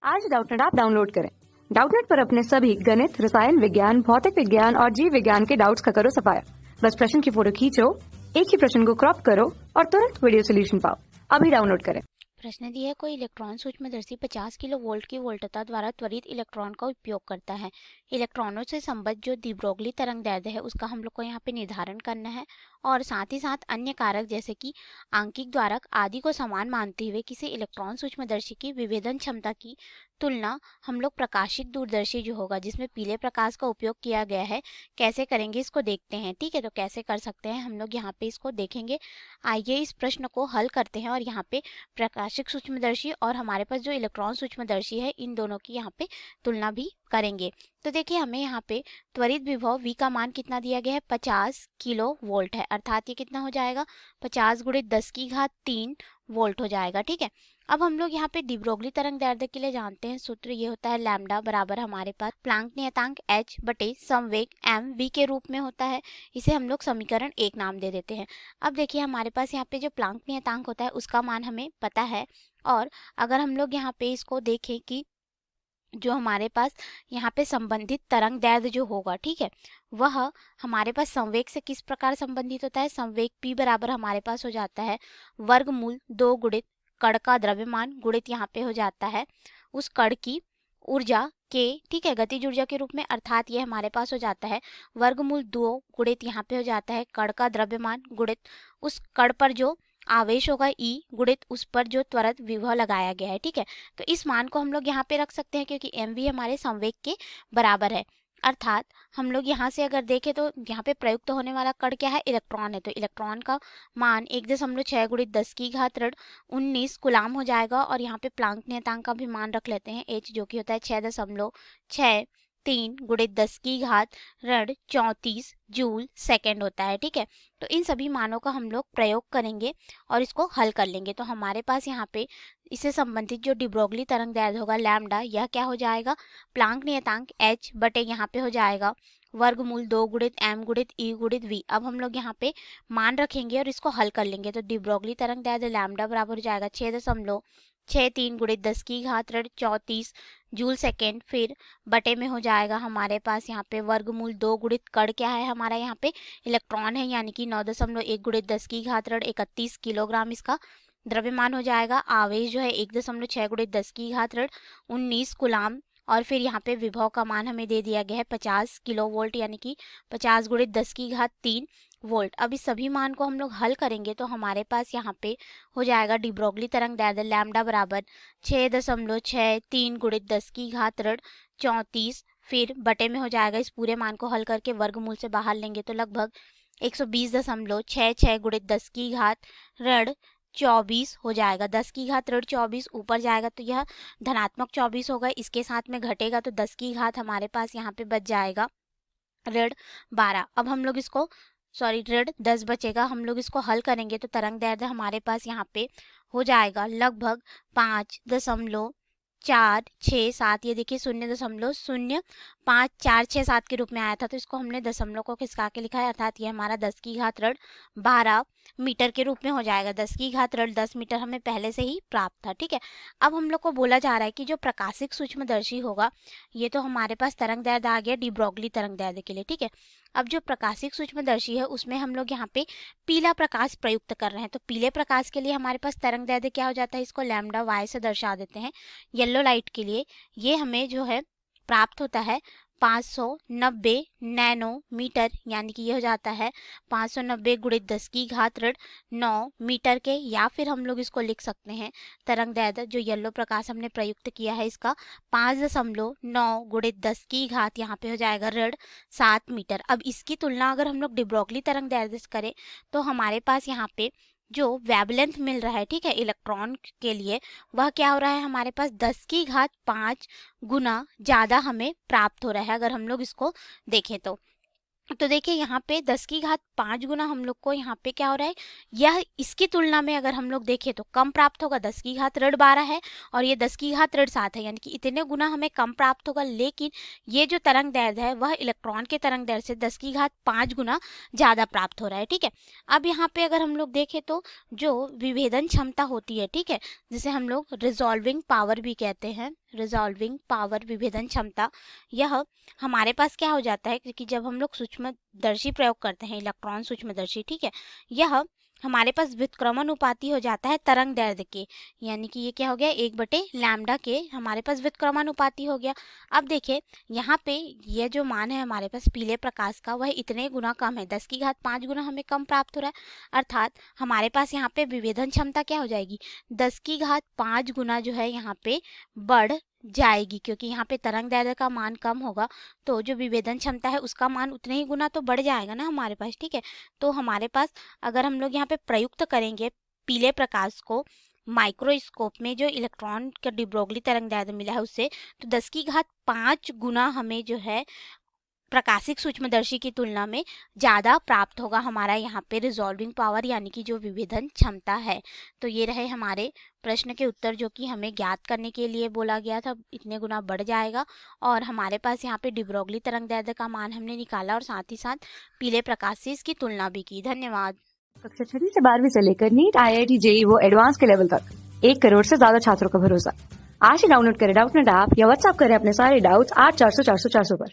आज Doubtnut app download करें। Doubtnut पर अपने सभी गणित, रसायन विज्ञान, भौतिक विज्ञान और जीव विज्ञान के डाउट्स का करो सफाया। बस प्रश्न की फोटो खींचो, एक ही प्रश्न को क्रॉप करो और तुरंत वीडियो सोल्यूशन पाओ। अभी डाउनलोड करें। प्रश्न दिया है, कोई इलेक्ट्रॉन सूक्ष्मदर्शी 50 किलो वोल्ट की वोल्टता द्वारा त्वरित इलेक्ट्रॉन का उपयोग करता है। इलेक्ट्रॉनों से संबद्ध जो दी ब्रोगली तरंगदैर्ध्य है उसका हम लोग को यहाँ पे निर्धारण करना है और साथ ही साथ अन्य कारक जैसे कि आंकिक द्वारक आदि को समान मानते हुए किसी इलेक्ट्रॉन सूक्ष्मदर्शी की विभेदन क्षमता की तुलना हम लोग प्रकाशिक दूरदर्शी जो होगा जिसमें पीले प्रकाश का उपयोग किया गया है कैसे करेंगे इसको देखते हैं। ठीक है, तो कैसे कर सकते हैं हम लोग यहाँ पे इसको देखेंगे। आइए इस प्रश्न को हल करते हैं और यहाँ पे प्रकाशिक सूक्ष्मदर्शी और हमारे पास जो इलेक्ट्रॉन सूक्ष्मदर्शी है इन दोनों की यहाँ पे तुलना भी करेंगे। तो देखिए हमें यहाँ पे त्वरित विभव v का मान कितना दिया गया है, 50 किलो वोल्ट है, अर्थात ये कितना हो जाएगा 50 गुणित 10 की घात 3 वोल्ट हो जाएगा। ठीक है, अब हम लोग यहाँ पे डी ब्रोगली तरंगदैर्ध्य के लिए जानते हैं सूत्र ये होता है लैम्डा बराबर हमारे पास प्लांक नियतांक h बटे संवेग m v के रूप में होता है। इसे हम लोग समीकरण 1 नाम दे देते हैं। अब देखिए हमारे पास यहाँ पे जो प्लांक नियतांक होता है उसका मान हमें पता है और अगर हम लोग यहाँ पे इसको देखें कि जो हमारे पास यहाँ पे संबंधित तरंगदैर्ध्य जो होगा, ठीक है, वह हमारे पास संवेग से किस प्रकार संबंधित होता है। संवेग p बराबर हमारे पास हो जाता है वर्गमूल 2 गुणित कण का द्रव्यमान गुणित यहाँ पे हो जाता है उस कण की ऊर्जा के, ठीक है, गतिज ऊर्जा के रूप में, अर्थात ये हमारे पास हो जाता है वर्गमूल 2 गुणित यहाँ पे हो जाता है कण का द्रव्यमान गुणित उस कण पर जो आवेश होगा E गुणित उस पर जो त्वरित विभव लगाया गया है। ठीक है, तो इस मान को हम लोग यहाँ पे रख सकते हैं क्योंकि mv हमारे संवेग के बराबर है। अर्थात हम लोग यहाँ से अगर देखें तो यहाँ पे प्रयुक्त होने वाला कण क्या है, इलेक्ट्रॉन है, तो इलेक्ट्रॉन का मान 1.6 गुणित 10 की घात ऋण 19 गुलाम हो जाएगा और यहाँ पे प्लांक नियतांक का भी मान रख लेते हैं h जो कि होता है 6.63 गुणित 10 की घात ऋण 34 जूल सेकेंड होता है। ठीक है, तो इन सभी मानों का हम लोग प्रयोग करेंगे और इसको हल कर लेंगे। तो हमारे पास यहाँ पे इससे संबंधित जो डी ब्रोगली तरंगदैर्ध्य होगा लैम्डा, यह क्या हो जाएगा प्लांक नियतांक h बटे यहाँ पे हो जाएगा वर्गमूल 2 गुणित m गुणित e गुणित v। अब हम लोग यहाँ पे मान रखेंगे और इसको हल कर लेंगे। तो डी ब्रोगली तरंगदैर्ध्य लैम्डा बराबर हो जाएगा 6.63 गुणित 10 की घात ऋण 34 जूल सेकेंड, फिर बटे में हो जाएगा हमारे पास यहाँ पे वर्गमूल 2 गुणित कण क्या है हमारा यहाँ पे इलेक्ट्रॉन है, यानी कि 9.1 गुणित 10 की घात ऋण 31 किलोग्राम इसका द्रव्यमान हो जाएगा। आवेश जो है 1.6 गुणित 10 की घात ऋण 19 गुलाम और फिर यहाँ पे विभव का मान हमें दे दिया गया है 50 किलो वोल्ट, यानी कि 50 गुणित 10 की घात 3 वोल्ट। अब इस सभी मान को हम लोग हल करेंगे तो हमारे पास यहाँ पे हो जाएगा डी ब्रोगली तरंगदैर्ध्य लैम्डा बराबर 6.63 गुणित 10 की घात ऋण 34, फिर बटे में हो जाएगा इस पूरे मान को हल करके वर्गमूल से बाहर लेंगे तो लगभग 120.66 गुणित 10 की घात ऋण 24 हो जाएगा। 10 की घात ऋण 24 ऊपर जाएगा तो यह धनात्मक 24 होगा, इसके साथ में घटेगा तो 10 की घात हमारे पास यहाँ पे बच जाएगा ऋण 12। अब हम लोग इसको ऋण 10 बचेगा, हम लोग इसको हल करेंगे तो तरंगदैर्ध्य हमारे पास यहाँ पे हो जाएगा लगभग 5.467, ये देखिए 0.0547 के रूप में आया था, तो इसको हमने दशमलव को खिसका के लिखा है, अर्थात ये हमारा 10 की घात ऋण 12 मीटर के रूप में हो जाएगा। 10 की घात ऋण 10 मीटर हमें पहले से ही प्राप्त था। ठीक है, अब हम लोग को बोला जा रहा है कि जो प्रकाशिक सूक्ष्मदर्शी होगा, ये तो हमारे पास तरंगदैर्ध्य आ गया डी ब्रोगली तरंगदैर्ध्य के लिए। ठीक है, अब जो प्रकाशिक सूक्ष्मदर्शी है उसमें हम लोग यहाँ पे पीला प्रकाश प्रयुक्त कर रहे हैं, तो पीले प्रकाश के लिए हमारे पास तरंगदैर्ध्य क्या हो जाता है, इसको लैम्डा y से दर्शा देते हैं। येलो लाइट के लिए ये हमें जो है प्राप्त होता है 590 नैनोमीटर, यानी कि ये हो जाता है 590 गुणित 10 की घात ऋण 9 मीटर के, या फिर हम लोग इसको लिख सकते हैं तरंगदैर्ध्य जो येलो प्रकाश हमने प्रयुक्त किया है इसका 5.9 गुणित 10 की घात यहाँ पे हो जाएगा ऋण 7 मीटर। अब इसकी तुलना अगर हम लोग डी ब्रोगली तरंगदैर्ध्य से करें तो हमारे पास यहाँ पे जो वेवलेंथ मिल रहा है, ठीक है, इलेक्ट्रॉन के लिए, वह क्या हो रहा है हमारे पास 10 की घात 5 गुना ज़्यादा हमें प्राप्त हो रहा है अगर हम लोग इसको देखें तो देखिए यहाँ पे 10 की घात 5 गुना हम लोग को यहाँ पे क्या हो रहा है, यह इसकी तुलना में अगर हम लोग देखें तो कम प्राप्त होगा। 10 की घात ऋण 12 है और ये 10 की घात ऋण 7 है, यानी कि इतने गुना हमें कम प्राप्त होगा, लेकिन ये जो तरंगदैर्ध्य है वह इलेक्ट्रॉन के तरंगदैर्ध्य से 10 की घात 5 गुना ज़्यादा प्राप्त हो रहा है। ठीक है, अब यहाँ पे अगर हम लोग देखें तो जो विभेदन क्षमता होती है, ठीक है, जिसे हम लोग रिजॉल्विंग पावर भी कहते हैं, रिजॉल्विंग पावर, विभेदन क्षमता, यह हमारे पास क्या हो जाता है, क्योंकि जब हम लोग सूक्ष्मदर्शी प्रयोग करते हैं, इलेक्ट्रॉन सूक्ष्मदर्शी, ठीक है, यह हमारे पास व्युत्क्रमानुपाती हो जाता है तरंग दैर्ध्य के, यानी कि ये क्या हो गया, 1/λ के हमारे पास व्युत्क्रमानुपाती हो गया। अब देखिए यहाँ पे ये जो मान है हमारे पास पीले प्रकाश का, वह इतने गुना कम है, 10⁵ गुना हमें कम प्राप्त हो रहा है, अर्थात हमारे पास यहाँ पे विभेदन क्षमता क्या हो जाएगी, 10⁵ गुना जो है यहाँ पे बढ़ जाएगी, क्योंकि यहाँ पे तरंग दैर्ध्य का मान कम होगा तो जो विभेदन क्षमता है उसका मान उतने ही गुना तो बढ़ जाएगा ना हमारे पास, ठीक है। तो हमारे पास अगर हम लोग यहाँ पे प्रयुक्त करेंगे पीले प्रकाश को माइक्रोस्कोप में जो इलेक्ट्रॉन का डी ब्रोगली तरंग दैर्ध्य मिला है उससे, तो 10⁵ गुना हमें जो है प्रकाशिक सूक्ष्मदर्शी की तुलना में ज़्यादा प्राप्त होगा हमारा यहाँ पे रिजॉल्विंग पावर, यानी कि जो विभेदन क्षमता है। तो ये रहे हमारे प्रश्न के उत्तर जो कि हमें ज्ञात करने के लिए बोला गया था, इतने गुना बढ़ जाएगा। और हमारे पास यहाँ पे डी ब्रोगली तरंग दैर्ध्य का मान हमने निकाला और साथ ही साथ पीले प्रकाश से इसकी तुलना भी की। धन्यवाद। कक्षा 6 से 12वीं से लेकर नीट, IIT, JEE वो एडवांस के लेवल तक 1 करोड़ से ज्यादा छात्रों का भरोसा। आज ही डाउनलोड करें डाउटनेट ऐप या व्हाट्सएप करें अपने सारे डाउट्स 8400 400 400 पर।